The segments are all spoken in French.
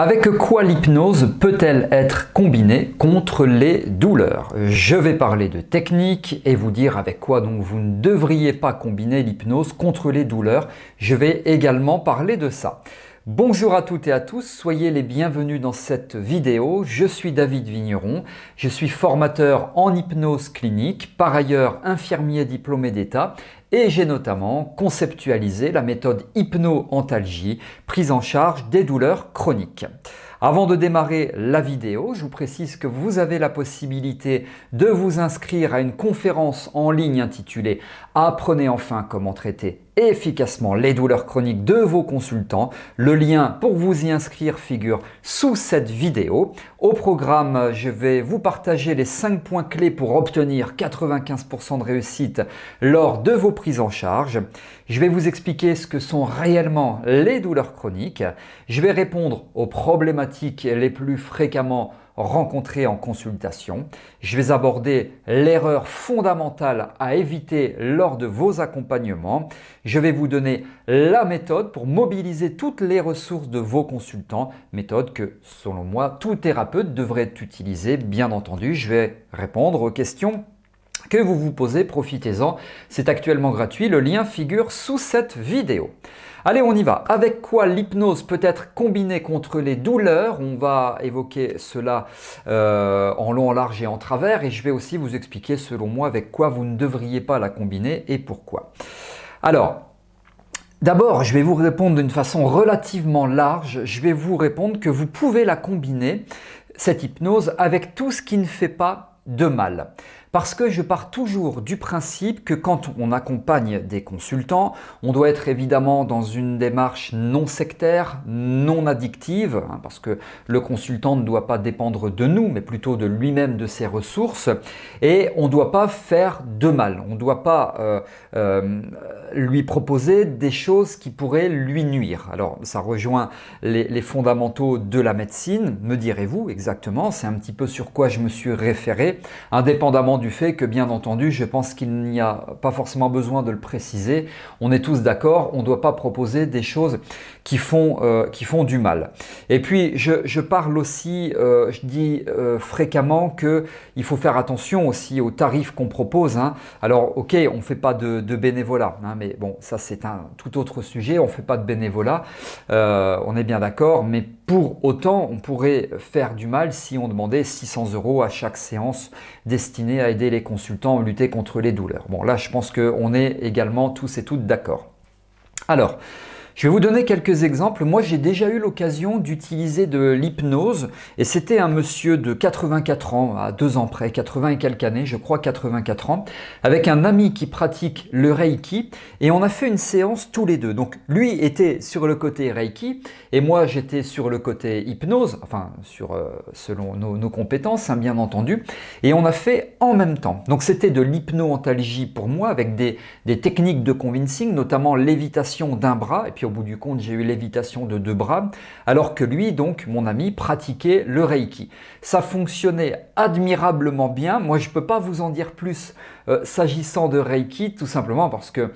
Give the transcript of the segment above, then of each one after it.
Avec quoi l'hypnose peut-elle être combinée contre les douleurs? Je vais parler de technique et vous dire avec quoi donc vous ne devriez pas combiner l'hypnose contre les douleurs. Je vais également parler de ça. Bonjour à toutes et à tous, soyez les bienvenus dans cette vidéo. Je suis David Vigneron, je suis formateur en hypnose clinique, par ailleurs infirmier diplômé d'État et j'ai notamment conceptualisé la méthode hypno-antalgie, prise en charge des douleurs chroniques. Avant de démarrer la vidéo, je vous précise que vous avez la possibilité de vous inscrire à une conférence en ligne intitulée « Apprenez enfin comment traiter efficacement les douleurs chroniques de vos consultants ». Le lien pour vous y inscrire figure sous cette vidéo. Au programme, je vais vous partager les 5 points clés pour obtenir 95% de réussite lors de vos prises en charge. Je vais vous expliquer ce que sont réellement les douleurs chroniques. Je vais répondre aux problématiques les plus fréquemment rencontrées en consultation. Je vais aborder l'erreur fondamentale à éviter lors de vos accompagnements. Je vais vous donner la méthode pour mobiliser toutes les ressources de vos consultants, méthode que, selon moi, tout thérapeute devrait utiliser, bien entendu. Je vais répondre aux questions que vous vous posez, profitez-en, c'est actuellement gratuit, le lien figure sous cette vidéo. Allez, on y va. Avec quoi l'hypnose peut être combinée contre les douleurs? On va évoquer cela en long, en large et en travers et je vais aussi vous expliquer selon moi avec quoi vous ne devriez pas la combiner et pourquoi. Alors, d'abord, je vais vous répondre d'une façon relativement large. Je vais vous répondre que vous pouvez la combiner, cette hypnose, avec tout ce qui ne fait pas de mal. Parce que je pars toujours du principe que quand on accompagne des consultants, on doit être évidemment dans une démarche non sectaire, non addictive, parce que le consultant ne doit pas dépendre de nous, mais plutôt de lui-même, de ses ressources, et on ne doit pas faire de mal, on ne doit pas lui proposer des choses qui pourraient lui nuire. Alors ça rejoint les fondamentaux de la médecine, me direz-vous exactement, c'est un petit peu sur quoi je me suis référé, indépendamment du fait que, bien entendu, je pense qu'il n'y a pas forcément besoin de le préciser. On est tous d'accord, on ne doit pas proposer des choses qui font du mal. Et puis, je parle aussi, je dis fréquemment qu'il faut faire attention aussi aux tarifs qu'on propose. Alors, ok, on ne fait pas de bénévolat, mais bon, ça c'est un tout autre sujet. On ne fait pas de bénévolat, on est bien d'accord, mais pour autant, on pourrait faire du mal si on demandait 600 € à chaque séance destinée à aider les consultants à lutter contre les douleurs. Bon, là, je pense qu'on est également tous et toutes d'accord. Alors, je vais vous donner quelques exemples. Moi, j'ai déjà eu l'occasion d'utiliser de l'hypnose et c'était un monsieur de 84 ans, à 2 ans près, 80 et quelques années, je crois 84 ans, avec un ami qui pratique le Reiki et on a fait une séance tous les deux. Donc, lui était sur le côté Reiki et moi, j'étais sur le côté hypnose, enfin, selon nos compétences, bien entendu, et on a fait en même temps. Donc, c'était de l'hypno-antalgie pour moi avec des techniques de convincing, notamment lévitation d'un bras et puis au bout du compte, j'ai eu lévitation de 2 bras, alors que lui, donc, mon ami, pratiquait le Reiki. Ça fonctionnait admirablement bien. Moi, je ne peux pas vous en dire plus s'agissant de Reiki, tout simplement parce que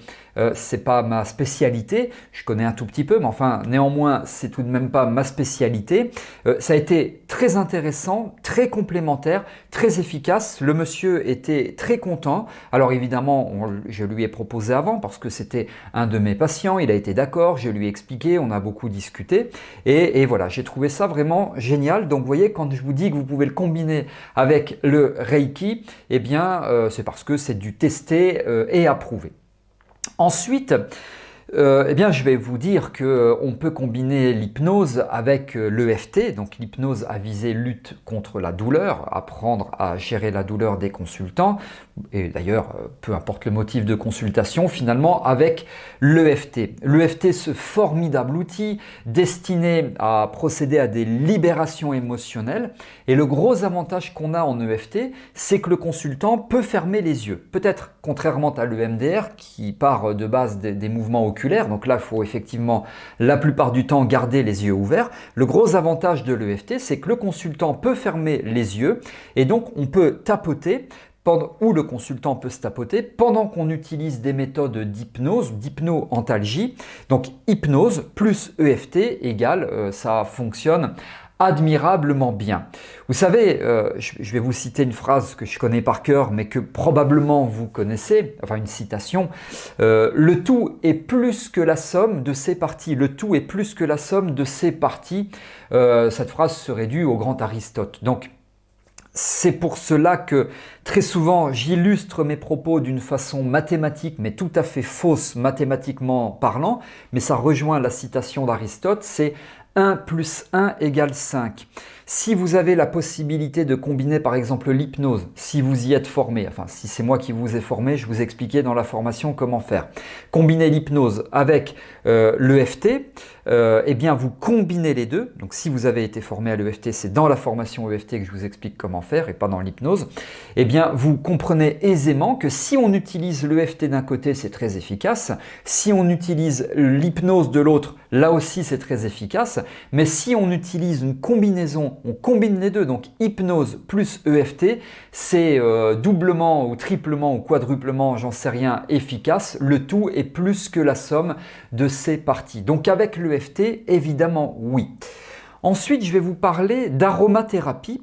c'est pas ma spécialité. Je connais un tout petit peu, mais enfin, néanmoins, c'est tout de même pas ma spécialité. Ça a été très intéressant, très complémentaire, très efficace. Le monsieur était très content. Alors évidemment, je lui ai proposé avant parce que c'était un de mes patients. Il a été d'accord, je lui ai expliqué, on a beaucoup discuté. Et voilà, j'ai trouvé ça vraiment génial. Donc vous voyez, quand je vous dis que vous pouvez le combiner avec le Reiki, eh bien, c'est parce que c'est du testé et approuvé. Ensuite, eh bien, je vais vous dire qu'on peut combiner l'hypnose avec l'EFT, donc l'hypnose à visée lutte contre la douleur, apprendre à gérer la douleur des consultants, et d'ailleurs, peu importe le motif de consultation, finalement, avec l'EFT. L'EFT, ce formidable outil destiné à procéder à des libérations émotionnelles. Et le gros avantage qu'on a en EFT, c'est que le consultant peut fermer les yeux. Peut-être contrairement à l'EMDR qui part de base des mouvements oculaires. Donc là, il faut effectivement la plupart du temps garder les yeux ouverts. Le gros avantage de l'EFT, c'est que le consultant peut fermer les yeux et donc on peut tapoter où le consultant peut se tapoter pendant qu'on utilise des méthodes d'hypnose, d'hypno-antalgie. Donc hypnose plus EFT égale, ça fonctionne admirablement bien. Vous savez, je vais vous citer une phrase que je connais par cœur, mais que probablement vous connaissez, enfin une citation. Le tout est plus que la somme de ses parties. Le tout est plus que la somme de ses parties. Cette phrase serait due au grand Aristote. Donc, c'est pour cela que très souvent j'illustre mes propos d'une façon mathématique, mais tout à fait fausse mathématiquement parlant, mais ça rejoint la citation d'Aristote, c'est 1 plus 1 égale 5. Si vous avez la possibilité de combiner par exemple l'hypnose, si vous y êtes formé, enfin si c'est moi qui vous ai formé, je vous expliquais dans la formation comment faire. Combiner l'hypnose avec l'EFT, eh bien vous combinez les deux. Donc si vous avez été formé à l'EFT, c'est dans la formation EFT que je vous explique comment faire et pas dans l'hypnose. Eh bien vous comprenez aisément que si on utilise l'EFT d'un côté, c'est très efficace. Si on utilise l'hypnose de l'autre, là aussi c'est très efficace. Mais si on utilise une combinaison, on combine les deux, donc hypnose plus EFT, c'est doublement ou triplement ou quadruplement, j'en sais rien, efficace. Le tout est plus que la somme de ces parties. Donc avec l'EFT, évidemment, oui. Ensuite, je vais vous parler d'aromathérapie.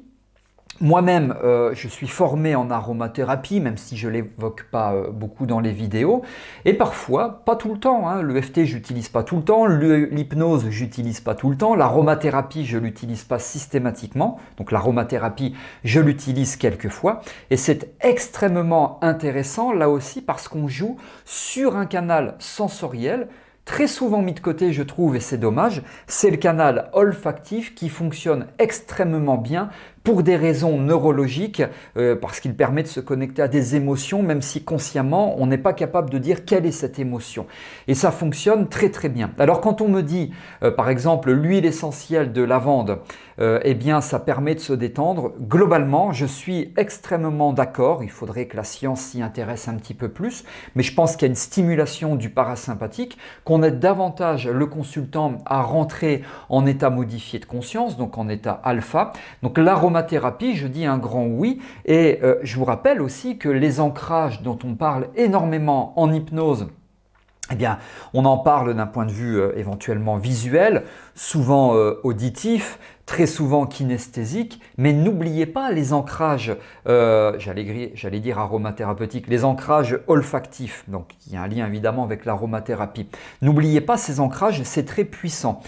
Moi-même, je suis formé en aromathérapie, même si je ne l'évoque pas beaucoup dans les vidéos. Et parfois, pas tout le temps. Hein. L'EFT, je n'utilise pas tout le temps. L'hypnose, je n'utilise pas tout le temps. L'aromathérapie, je ne l'utilise pas systématiquement. Donc l'aromathérapie, je l'utilise quelquefois. Et c'est extrêmement intéressant, là aussi, parce qu'on joue sur un canal sensoriel très souvent mis de côté, je trouve, et c'est dommage, c'est le canal olfactif qui fonctionne extrêmement bien pour des raisons neurologiques, parce qu'il permet de se connecter à des émotions, même si consciemment, on n'est pas capable de dire quelle est cette émotion. Et ça fonctionne très très bien. Alors quand on me dit, par exemple, l'huile essentielle de lavande, eh bien ça permet de se détendre, globalement, je suis extrêmement d'accord, il faudrait que la science s'y intéresse un petit peu plus, mais je pense qu'il y a une stimulation du parasympathique, qu'on aide davantage le consultant à rentrer en état modifié de conscience, donc en état alpha. Donc l'aromathérapie, je dis un grand oui, et je vous rappelle aussi que les ancrages dont on parle énormément en hypnose, eh bien, on en parle d'un point de vue éventuellement visuel, souvent auditif, très souvent kinesthésique, mais n'oubliez pas les ancrages, j'allais dire aromathérapeutiques, les ancrages olfactifs, donc il y a un lien évidemment avec l'aromathérapie. N'oubliez pas ces ancrages, c'est très puissant.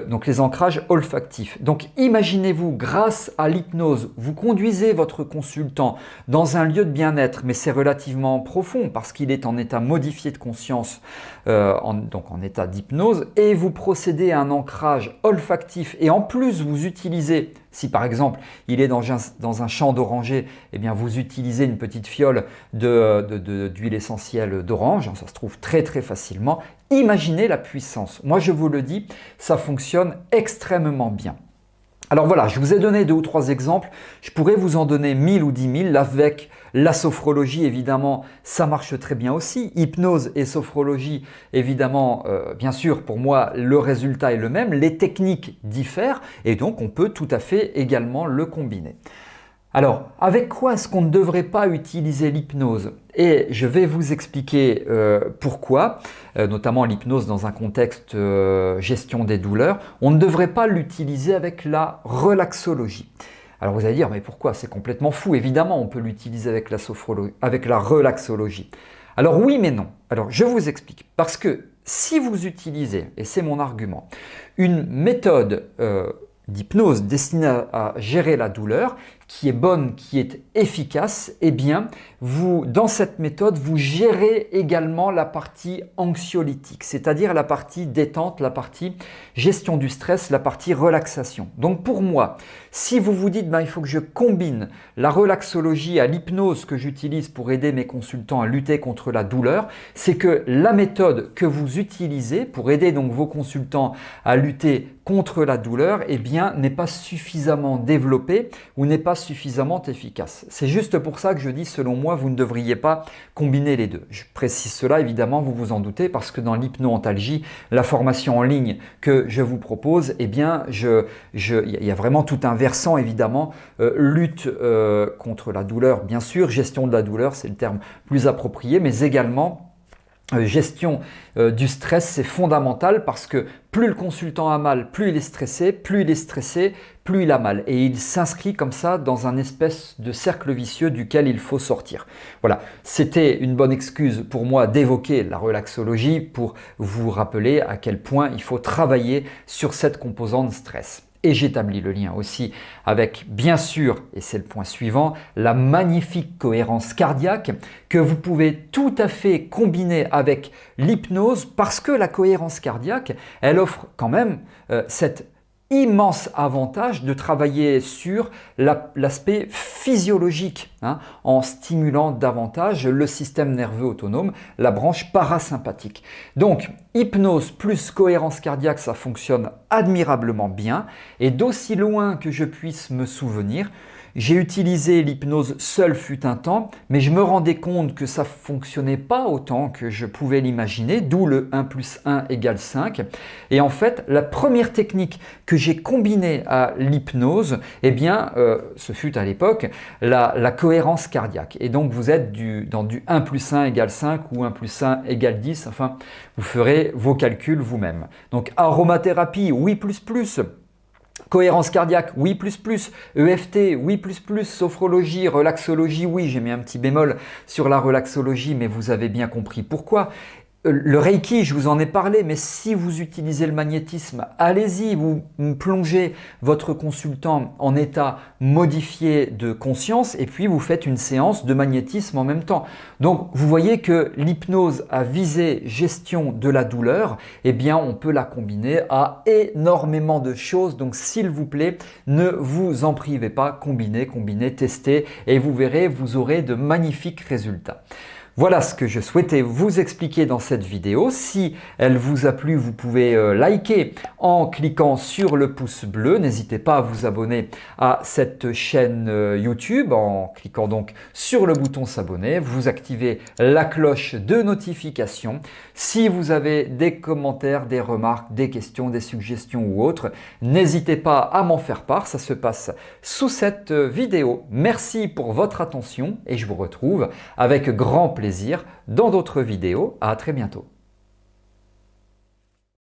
Donc les ancrages olfactifs. Donc imaginez-vous, grâce à l'hypnose, vous conduisez votre consultant dans un lieu de bien-être, mais c'est relativement profond parce qu'il est en état modifié de conscience, donc en état d'hypnose, et vous procédez à un ancrage olfactif et en plus vous utilisez, si par exemple il est dans un champ d'oranger, eh bien vous utilisez une petite fiole d'huile essentielle d'orange, ça se trouve très très facilement. Imaginez la puissance. Moi je vous le dis, ça fonctionne extrêmement bien. Alors voilà, je vous ai donné 2 ou 3 exemples, je pourrais vous en donner 1000 ou 10 000, avec la sophrologie évidemment, ça marche très bien aussi, hypnose et sophrologie évidemment, bien sûr pour moi le résultat est le même, les techniques diffèrent et donc on peut tout à fait également le combiner. Alors, avec quoi est-ce qu'on ne devrait pas utiliser l'hypnose? Et je vais vous expliquer pourquoi, notamment l'hypnose dans un contexte gestion des douleurs. On ne devrait pas l'utiliser avec la relaxologie. Alors vous allez dire, mais pourquoi? C'est complètement fou. Évidemment, on peut l'utiliser avec la relaxologie. Alors oui, mais non. Alors je vous explique. Parce que si vous utilisez, et c'est mon argument, une méthode d'hypnose destinée à gérer la douleur, qui est bonne, qui est efficace, eh bien, dans cette méthode, vous gérez également la partie anxiolytique, c'est-à-dire la partie détente, la partie gestion du stress, la partie relaxation. Donc pour moi, si vous vous dites, il faut que je combine la relaxologie à l'hypnose que j'utilise pour aider mes consultants à lutter contre la douleur, c'est que la méthode que vous utilisez pour aider donc vos consultants à lutter contre la douleur, eh bien, n'est pas suffisamment développée ou n'est pas pas suffisamment efficace. C'est juste pour ça que je dis, selon moi, vous ne devriez pas combiner les deux. Je précise cela, évidemment, vous vous en doutez, parce que dans l'hypno-antalgie, la formation en ligne que je vous propose, eh bien, il y a vraiment tout un versant, évidemment, lutte contre la douleur, bien sûr, gestion de la douleur, c'est le terme plus approprié, mais également gestion du stress, c'est fondamental parce que plus le consultant a mal, plus il est stressé, plus il a mal. Et il s'inscrit comme ça dans un espèce de cercle vicieux duquel il faut sortir. Voilà, c'était une bonne excuse pour moi d'évoquer la relaxologie pour vous rappeler à quel point il faut travailler sur cette composante stress. Et j'établis le lien aussi avec, bien sûr, et c'est le point suivant, la magnifique cohérence cardiaque que vous pouvez tout à fait combiner avec l'hypnose parce que la cohérence cardiaque, elle offre quand même cette immense avantage de travailler sur l'aspect physiologique en stimulant davantage le système nerveux autonome, la branche parasympathique. Donc, hypnose plus cohérence cardiaque, ça fonctionne admirablement bien et d'aussi loin que je puisse me souvenir, j'ai utilisé l'hypnose seule fut un temps, mais je me rendais compte que ça ne fonctionnait pas autant que je pouvais l'imaginer, d'où le 1 plus 1 égale 5. Et en fait, la première technique que j'ai combinée à l'hypnose, eh bien, ce fut à l'époque la cohérence cardiaque. Et donc, vous êtes dans du 1 plus 1 égale 5 ou 1 plus 1 égale 10, enfin, vous ferez vos calculs vous-même. Donc, aromathérapie, oui plus plus. Cohérence cardiaque, oui plus plus. EFT, oui plus plus. Sophrologie, relaxologie, oui. J'ai mis un petit bémol sur la relaxologie, mais vous avez bien compris pourquoi. Le Reiki, je vous en ai parlé, mais si vous utilisez le magnétisme, allez-y, vous plongez votre consultant en état modifié de conscience et puis vous faites une séance de magnétisme en même temps. Donc, vous voyez que l'hypnose à visée gestion de la douleur, eh bien, on peut la combiner à énormément de choses. Donc, s'il vous plaît, ne vous en privez pas, combinez, testez et vous verrez, vous aurez de magnifiques résultats. Voilà ce que je souhaitais vous expliquer dans cette vidéo. Si elle vous a plu, vous pouvez liker en cliquant sur le pouce bleu. N'hésitez pas à vous abonner à cette chaîne YouTube en cliquant donc sur le bouton s'abonner. Vous activez la cloche de notification. Si vous avez des commentaires, des remarques, des questions, des suggestions ou autres, n'hésitez pas à m'en faire part. Ça se passe sous cette vidéo. Merci pour votre attention et je vous retrouve avec grand plaisir dans d'autres vidéos. À très bientôt.